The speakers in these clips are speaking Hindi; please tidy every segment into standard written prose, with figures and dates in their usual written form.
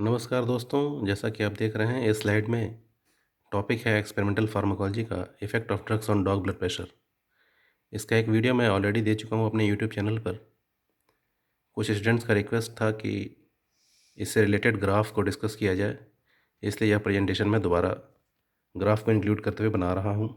नमस्कार दोस्तों, जैसा कि आप देख रहे हैं इस स्लाइड में टॉपिक है एक्सपेरिमेंटल फार्माकोलॉजी का effect of drugs on dog blood pressure. इसका एक वीडियो मैं ऑलरेडी दे चुका हूँ अपने यूट्यूब चैनल पर। कुछ स्टूडेंट्स का रिक्वेस्ट था कि इससे रिलेटेड ग्राफ को डिस्कस किया जाए, इसलिए यह प्रेजेंटेशन में दोबारा ग्राफ को इंक्लूड करते हुए बना रहा हूँ।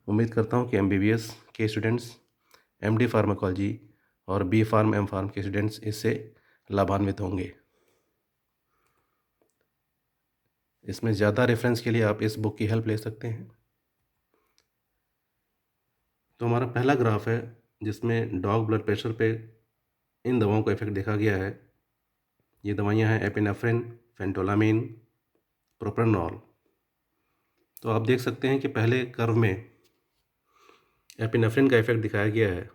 उम्मीद करता हूँ कि MBBS के स्टूडेंट्स, MD फार्माकोलॉजी और B फार्म M फार्म के स्टूडेंट्स इससे लाभान्वित होंगे। इसमें ज़्यादा रेफरेंस के लिए आप इस बुक की हेल्प ले सकते हैं। तो हमारा पहला ग्राफ है जिसमें डॉग ब्लड प्रेशर पे इन दवाओं का इफेक्ट देखा गया है। ये दवाइयाँ हैं एपिनेफ्रिन, फेंटोलामीन, प्रोप्रानोल। तो आप देख सकते हैं कि पहले कर्व में एपिनेफ्रिन का इफेक्ट दिखाया गया है।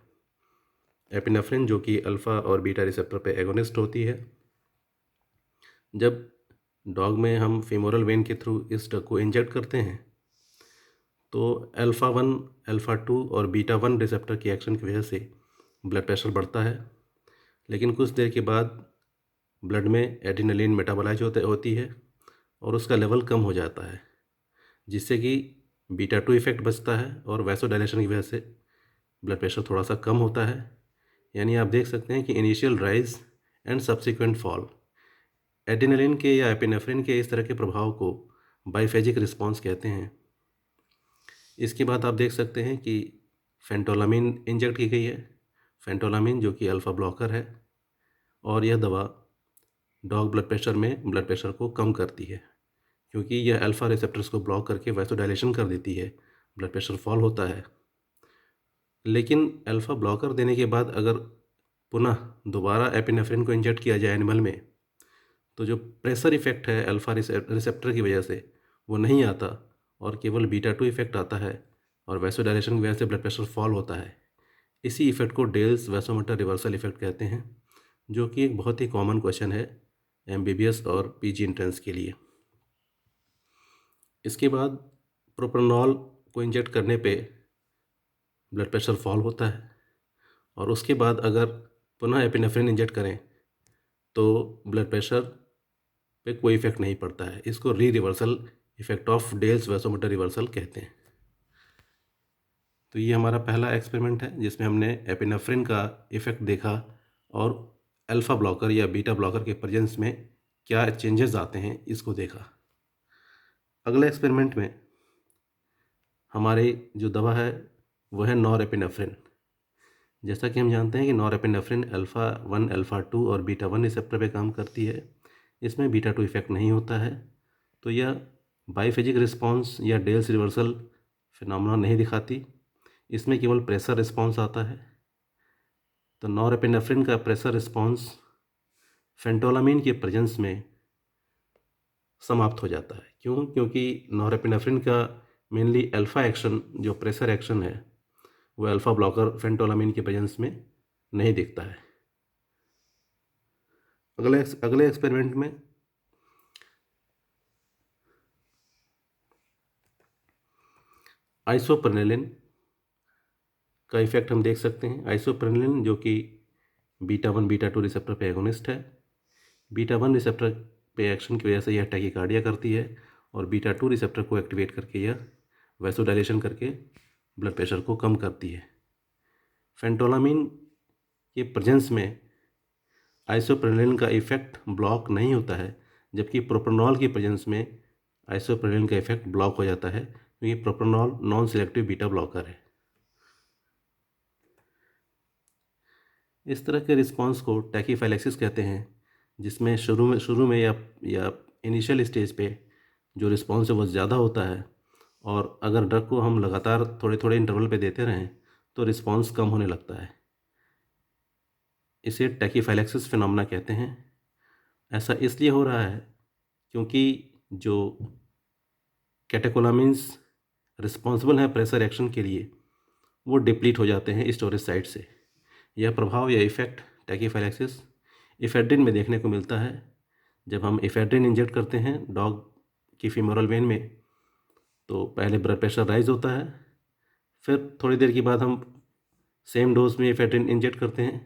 एपिनेफ्रिन जो कि अल्फ़ा और बीटा रिसेप्टर पे एगोनिस्ट होती है। जब डॉग में हम फीमोरल वेन के थ्रू इस ड्रग को इंजेक्ट करते हैं तो अल्फ़ा 1, अल्फ़ा 2 और बीटा 1 रिसेप्टर की एक्शन की वजह से ब्लड प्रेशर बढ़ता है, लेकिन कुछ देर के बाद ब्लड में एड्रेनलिन मेटाबोलाइज होती है और उसका लेवल कम हो जाता है, जिससे कि बीटा 2 इफेक्ट बचता है और वैसोडायलेशन की वजह से ब्लड प्रेशर थोड़ा सा कम होता है। यानी आप देख सकते हैं कि initial rise and subsequent fall. Adrenaline के या एपिनेफ्रिन के इस तरह के प्रभाव को बाइफेजिक रिस्पॉन्स कहते हैं। इसके बाद आप देख सकते हैं कि फेंटोलामीन इंजेक्ट की गई है। फेंटोलामीन जो कि अल्फ़ा ब्लॉकर है और यह दवा डॉग ब्लड प्रेशर को कम करती है, क्योंकि यह अल्फ़ा रिसेप्टर्स को ब्लॉक करके वैसोडायलेशन कर देती है, ब्लड प्रेशर फॉल होता है। लेकिन अल्फ़ा ब्लॉकर देने के बाद अगर पुनः दोबारा एपिनेफ्रिन को इंजेक्ट किया जाए एनिमल में, तो जो प्रेशर इफेक्ट है अल्फ़ा रिसेप्टर की वजह से वो नहीं आता और केवल बीटा 2 इफेक्ट आता है और वैसोडायलेशन की वजह से ब्लड प्रेशर फॉल होता है। इसी इफेक्ट को डेल्स वैसोमीटर रिवर्सल इफेक्ट कहते हैं, जो कि एक बहुत ही कॉमन क्वेश्चन है MBBS और PG एंट्रेंस के लिए। इसके बाद प्रोप्रानोल को इंजेक्ट करने पे ब्लड प्रेशर फॉल होता है और उसके बाद अगर पुनः एपिनेफ्रिन इंजेक्ट करें तो ब्लड प्रेशर पे कोई इफेक्ट नहीं पड़ता है। इसको reversal effect of Dale's vasometer reversal कहते हैं। तो ये हमारा पहला एक्सपेरिमेंट है जिसमें हमने एपिनेफ्रिन का इफेक्ट देखा और अल्फ़ा ब्लॉकर या बीटा ब्लॉकर के प्रेजेंस में क्या चेंजेस आते हैं इसको देखा। अगले एक्सपेरिमेंट में हमारी जो दवा है वो है नॉरएपिनेफ्रिन। जैसा कि हम जानते हैं कि नॉरएपिनेफ्रिन अल्फ़ा 1, अल्फ़ा 2 और बीटा 1 रिसेप्टर पे काम करती है। इसमें बीटा 2 इफेक्ट नहीं होता है, तो यह बाइफेजिक रिस्पॉन्स या डेल्स रिवर्सल फिनोमेना नहीं दिखाती। इसमें केवल प्रेशर रिस्पॉन्स आता है। तो नॉरएपिनेफ्रिन का प्रेशर रिस्पॉन्स फेंटोलामीन के प्रेजेंस में समाप्त हो जाता है। क्यों? क्योंकि नॉरएपिनेफ्रिन का मेनली अल्फ़ा एक्शन जो प्रेशर एक्शन है वो अल्फ़ा ब्लॉकर फेंटोलामीन के प्रेजेंस में नहीं दिखता है। अगले एक्सपेरिमेंट में आइसोप्रेनिलिन का इफेक्ट हम देख सकते हैं। आइसोप्रेनिलिन जो कि बीटा 1 बीटा 2 रिसेप्टर पे एगोनिस्ट है। बीटा 1 रिसेप्टर पे एक्शन की वजह से यह टैकीकार्डिया करती है और बीटा 2 रिसेप्टर को एक्टिवेट करके यह वैसोडायलेशन करके ब्लड प्रेशर को कम करती है। फेंटोलामीन के प्रेजेंस में आइसोप्रेनिलिन का इफेक्ट ब्लॉक नहीं होता है, जबकि प्रोप्रानोल की प्रेजेंस में आइसोप्रेनिलिन का इफेक्ट ब्लॉक हो जाता है, क्योंकि प्रोप्रानोल नॉन सिलेक्टिव बीटा ब्लॉकर है। इस तरह के रिस्पांस को टैकीफाइलेक्सिस कहते हैं, जिसमें शुरू में या इनिशियल स्टेज पे जो रिस्पांस है वो ज़्यादा होता है और अगर ड्रग को हम लगातार थोड़े थोड़े इंटरवल पे देते रहें तो रिस्पांस कम होने लगता है। इसे टैकीफाइलेक्सिस फिनोमेना कहते हैं। ऐसा इसलिए हो रहा है क्योंकि जो कैटेकोलामिन्स रिस्पॉन्सिबल हैं प्रेशर एक्शन के लिए वो डिप्लीट हो जाते हैं स्टोरेज साइट से। यह प्रभाव या इफेक्ट टैकीफाइलेक्सिस इफेड्रिन में देखने को मिलता है। जब हम इफेड्रिन इंजेक्ट करते हैं डॉग की फीमोरल वेन में तो पहले ब्लड प्रेशर राइज होता है, फिर थोड़ी देर के बाद हम सेम डोज में इफेड्रिन इंजेक्ट करते हैं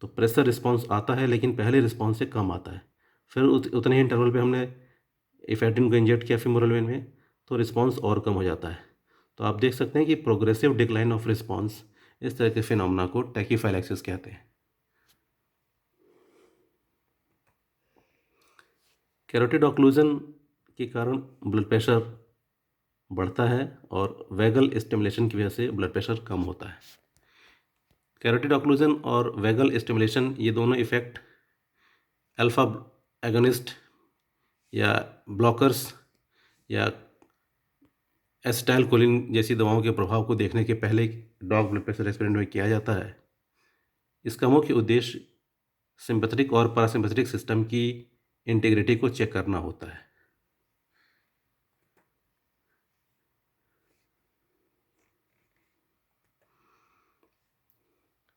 तो प्रेशर रिस्पॉन्स आता है, लेकिन पहले रिस्पॉन्स से कम आता है। फिर उतने ही इंटरवल पे हमने इफेड्रिन को इंजेक्ट किया फीमोरल वेन में, तो रिस्पॉन्स और कम हो जाता है। तो आप देख सकते हैं कि प्रोग्रेसिव डिक्लाइन ऑफ रिस्पॉन्स, इस तरह के फिनोमेना को टैकीफाइलैक्सिस कहते हैं। कैरोटिड ऑक्लूजन के कारण ब्लड प्रेशर बढ़ता है और वैगल स्टिमुलेशन की वजह से ब्लड प्रेशर कम होता है। कैरोटिड ऑक्लूजन और वैगल स्टिमुलेशन, ये दोनों इफेक्ट अल्फा एगोनिस्ट या ब्लॉकर्स या एसिटाइलकोलिन जैसी दवाओं के प्रभाव को देखने के पहले डॉग ब्लड प्रेशर एक्सपेरिमेंट में किया जाता है। इसका मुख्य उद्देश्य सिंपैथेटिक और पैरासिम्पैथेटिक सिस्टम की इंटीग्रिटी को चेक करना होता है।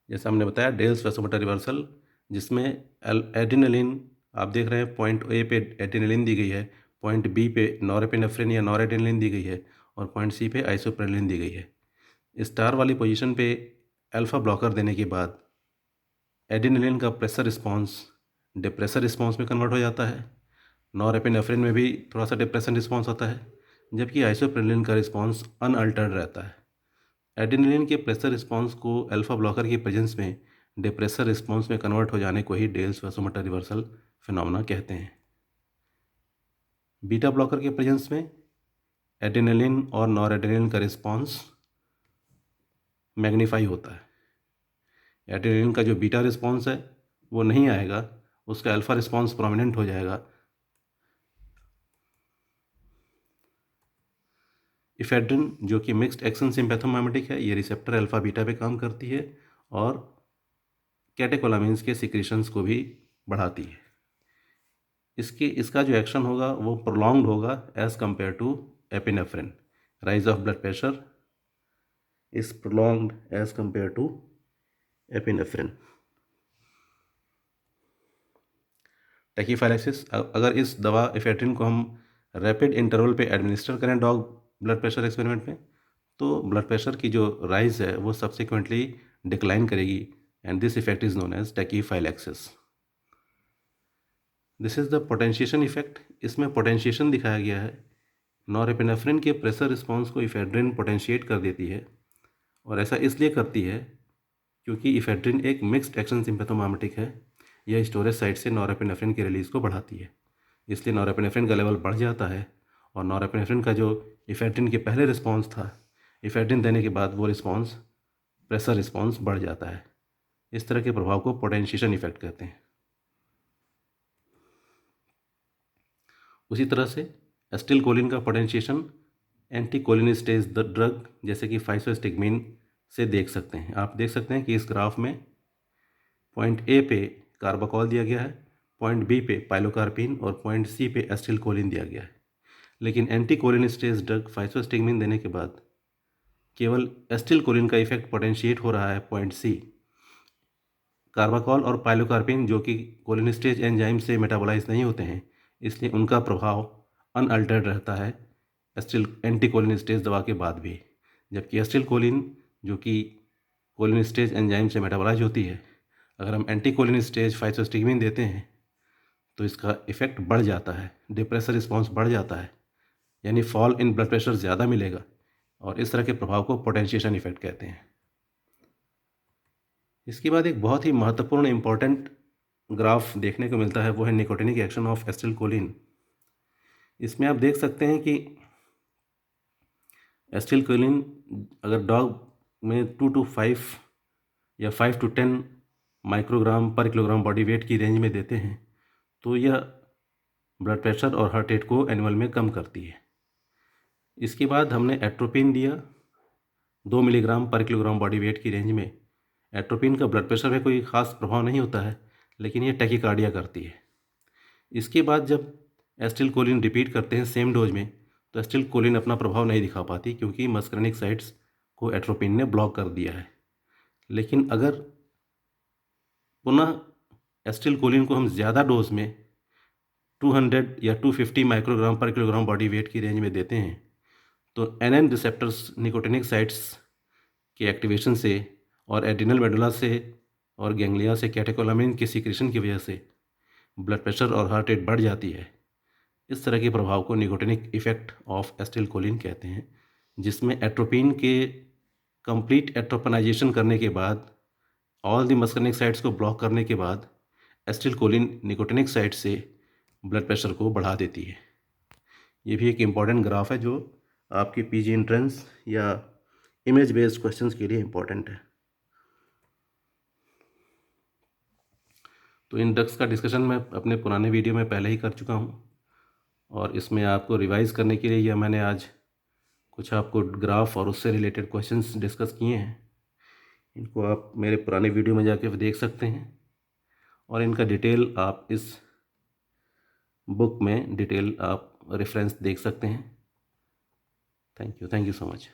जैसा हमने बताया डेल्स वैसोमोटर रिवर्सल, जिसमें एड्रेनालिन आप देख रहे हैं, पॉइंट ए पे एड्रेनालिन दी गई है, पॉइंट बी पे नॉरएपिनेफ्रिन या नॉरएड्रेनालिन दी गई है और पॉइंट सी पे आइसोप्रेनालिन दी गई है। स्टार वाली पोजीशन पे अल्फा ब्लॉकर देने के बाद एड्रेनालिन का प्रेशर रिस्पॉन्स डिप्रेशर रिस्पॉन्स में कन्वर्ट हो जाता है। नॉरएपिनेफ्रिन में भी थोड़ा सा डिप्रेशन रिस्पॉन्स आता है, जबकि आइसोप्रेनालिन का रिस्पॉन्स अनअल्टर्ड रहता है। एड्रेनालिन के प्रेशर रिस्पॉन्स को अल्फा ब्लॉकर की प्रेजेंस में डिप्रेशर रिस्पॉन्स में कन्वर्ट हो जाने को ही डेल्स वैसोमोटर रिवर्सल फिनोमेना कहते हैं। बीटा ब्लॉकर के प्रेजेंस में एड्रेनालिन और नॉरएड्रेनालिन का रिस्पॉन्स मैग्नीफाई होता है। एड्रेनालिन का जो बीटा रिस्पॉन्स है वो नहीं आएगा, उसका अल्फा रिस्पॉन्स प्रोमिनेंट हो जाएगा। इफेड्रिन जो कि मिक्स्ड एक्शन सिम्पैथोमाइमेटिक है, ये रिसेप्टर अल्फा बीटा पे काम करती है और कैटेकोलामिन्स के सिक्रीशंस को भी बढ़ाती है। इसका जो एक्शन होगा वो प्रोलॉन्ग्ड होगा as compare to epinephrine. Rise of blood pressure is prolonged as compare to epinephrine. Tachyphylaxis, अगर इस दवा इफेड्रिन को हम रैपिड इंटरवल पे एडमिनिस्टर करें डॉग ब्लड प्रेशर एक्सपेरिमेंट में, तो ब्लड प्रेशर की जो राइज है वो सब्सिक्वेंटली डिक्लाइन करेगी and this effect is known as tachyphylaxis. This is the potentiation effect. इसमें पोटेंशिएशन दिखाया गया है। नॉरएपिनेफ्रिन के प्रेशर रिस्पॉन्स को इफेड्रिन पोटेंशिएट कर देती है और ऐसा इसलिए करती है क्योंकि इफेड्रिन एक मिक्स्ड एक्शन सिम्पैथोमाइमेटिक है। यह स्टोरेज साइट से नॉरएपिनेफ्रिन की रिलीज़ को बढ़ाती है, इसलिए नॉरएपिनेफ्रिन का लेवल बढ़ जाता है और नॉरएपिनेफ्रिन का जो इफेड्रिन के पहले रिस्पॉन्स था, इफेड्रिन देने के बाद वो रिस्पॉन्स प्रेशर रिस्पॉन्स बढ़ जाता है। इस तरह के प्रभाव को पोटेंशिएशन इफेक्ट कहते हैं। उसी तरह से एसिटिलकोलिन का पोटेंशिएशन एंटीकोलिनिस्टेज ड्रग जैसे कि फाइसोस्टिग्मिन से देख सकते हैं। आप देख सकते हैं कि इस ग्राफ में पॉइंट ए पे कार्बाकॉल दिया गया है, पॉइंट बी पे पाइलोकार्पिन और पॉइंट सी पे एसिटिलकोलिन दिया गया है। लेकिन एंटीकोलिनिस्टेज ड्रग फाइसोस्टिग्मिन देने के बाद केवल एसिटिलकोलिन का इफेक्ट पोटेंशिएट हो रहा है पॉइंट सी। कार्बाकॉल और पाइलोकार्पिन जो कि कोलिनिस्टेज एंजाइम से मेटाबोलाइज नहीं होते हैं, इसलिए उनका प्रभाव अनअल्टर्ड रहता है एंटीकोलिनिस्टेज दवा के बाद भी। जबकि एसिटिलकोलिन जो कि कोलिनिस्टेज एंजाइम से मेटाबोलाइज होती है, अगर हम एंटीकोलिनिस्टेज फाइसोस्टिग्मिन देते हैं तो इसका इफेक्ट बढ़ जाता है, डिप्रेशर रिस्पॉन्स बढ़ जाता है, यानी फॉल इन ब्लड प्रेशर ज़्यादा मिलेगा और इस तरह के प्रभाव को पोटेंशिएशन इफेक्ट कहते हैं। इसके बाद एक बहुत ही महत्वपूर्ण इम्पॉर्टेंट ग्राफ देखने को मिलता है, वो है निकोटिनिक एक्शन ऑफ एसिटिलकोलिन। इसमें आप देख सकते हैं कि एसिटिलकोलिन अगर डॉग में 2 to 5 या 5 to 10 माइक्रोग्राम पर किलोग्राम बॉडी वेट की रेंज में देते हैं तो यह ब्लड प्रेशर और हार्ट रेट को एनुअल में कम करती है। इसके बाद हमने एट्रोपिन दिया 2 मिलीग्राम पर किलोग्राम बॉडी वेट की रेंज में। एट्रोपिन का ब्लड प्रेशर में कोई ख़ास प्रभाव नहीं होता है, लेकिन ये टैकीकार्डिया करती है। इसके बाद जब एसिटिलकोलिन रिपीट करते हैं सेम डोज में, तो एसिटिलकोलिन अपना प्रभाव नहीं दिखा पाती क्योंकि मस्करेनिक साइट्स को एट्रोपिन ने ब्लॉक कर दिया है। लेकिन अगर पुनः एसिटिलकोलिन को हम ज़्यादा डोज में 200 या 250 माइक्रोग्राम पर किलोग्राम बॉडी वेट की रेंज में देते हैं तो एनएन रिसेप्टर्स निकोटिनिक साइट्स के एक्टिवेशन से और एड्रिनल मेडुला से और गैंग्लिया से कैटेकोलामिन के सीक्रेशन की वजह से ब्लड प्रेशर और हार्ट रेट बढ़ जाती है, इस तरह के प्रभाव को निकोटिनिक इफ़ेक्ट ऑफ एसिटिलकोलिन कहते हैं, जिसमें एट्रोपिन के कंप्लीट एट्रोपनाइजेशन करने के बाद, ऑल द मस्करनिक साइट्स को ब्लॉक करने के बाद एसिटिलकोलिन निकोटिनिक साइट से ब्लड प्रेशर को बढ़ा देती है। ये भी एक इम्पॉर्टेंट ग्राफ है जो आपके पीजी एंट्रेंस या इमेज बेस्ड क्वेश्चंस के लिए इम्पॉर्टेंट है। तो इन ड्रग्स का डिस्कशन मैं अपने पुराने वीडियो में पहले ही कर चुका हूँ, और इसमें आपको रिवाइज़ करने के लिए यह मैंने आज कुछ आपको ग्राफ और उससे रिलेटेड क्वेश्चंस डिस्कस किए हैं। इनको आप मेरे पुराने वीडियो में जाके देख सकते हैं, और इनका डिटेल आप इस बुक में डिटेल आप रेफरेंस देख सकते हैं। Thank you so much.